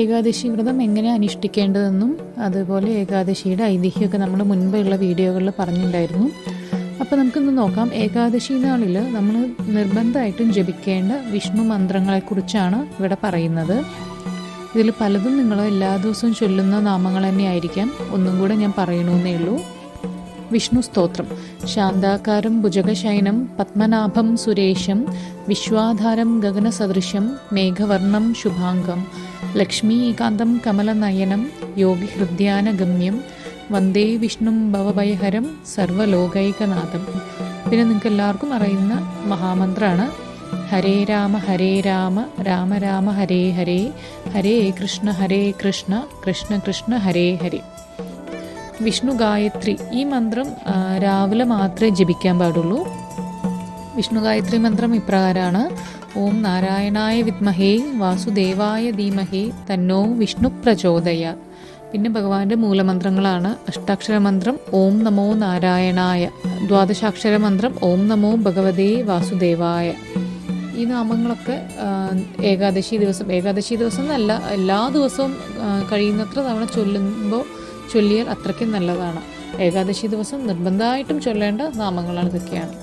ഏകാദശി വ്രതം എങ്ങനെ അനുഷ്ഠിക്കേണ്ടതെന്നും അതുപോലെ ഏകാദശിയുടെ ഐതിഹ്യമൊക്കെ നമ്മൾ മുൻപുള്ള വീഡിയോകളിൽ പറഞ്ഞിട്ടുണ്ടായിരുന്നു. അപ്പോൾ നമുക്കിന്ന് നോക്കാം. ഏകാദശി നാളിൽ നമ്മൾ നിർബന്ധമായിട്ടും ജപിക്കേണ്ട വിഷ്ണു മന്ത്രങ്ങളെക്കുറിച്ചാണ് ഇവിടെ പറയുന്നത്. ഇതിൽ പലതും നിങ്ങൾ എല്ലാ ദിവസവും ചൊല്ലുന്ന നാമങ്ങൾ തന്നെയായിരിക്കാം. ഒന്നും കൂടെ ഞാൻ പറയണമെന്നേ ഉള്ളൂ. വിഷ്ണു സ്തോത്രം. ശാന്താകാരം ഭുജഗശയനം പത്മനാഭം സുരേശം വിശ്വാധാരം ഗഗനസദൃശം മേഘവർണം ശുഭാംഗം ലക്ഷ്മീകാന്തം കമലനയനം യോഗിഹൃദ്യാനഗമ്യം വന്ദേ വിഷ്ണും ഭവഭയഹരം സർവലോകൈകനാഥം. പിന്നെ നിങ്ങൾക്ക് എല്ലാവർക്കും അറിയുന്ന മഹാമന്ത്രമാണ് ഹരേ രാമ രാമ രാമ ഹരേ ഹരേ ഹരേ കൃഷ്ണ കൃഷ്ണ കൃഷ്ണ ഹരേ ഹരേ. വിഷ്ണു ഗായത്രി ഈ മന്ത്രം രാവിലെ മാത്രമേ ജപിക്കാൻ പാടുള്ളൂ. വിഷ്ണു ഗായത്രി മന്ത്രം ഇപ്രകാരമാണ്: ഓം നാരായണായ വിദ്മഹേ വാസുദേവായ ധീമഹേ തന്നോ വിഷ്ണു പ്രചോദയാത്. പിന്നെ ഭഗവാന്റെ മൂലമന്ത്രങ്ങളാണ് അഷ്ടാക്ഷര മന്ത്രം ഓം നമോ നാരായണായ, ദ്വാദശാക്ഷര മന്ത്രം ഓം നമോ ഭഗവതേ വാസുദേവായ. ഈ നാമങ്ങളൊക്കെ ഏകാദശി ദിവസം എന്നല്ല, എല്ലാ ദിവസവും കഴിയുന്നത്ര തവണ ചൊല്ലിയാൽ അത്രയ്ക്കും നല്ലതാണ്. ഏകാദശി ദിവസം നിർബന്ധമായിട്ടും ചൊല്ലേണ്ട നാമങ്ങളാണ് ഇതൊക്കെയാണ്.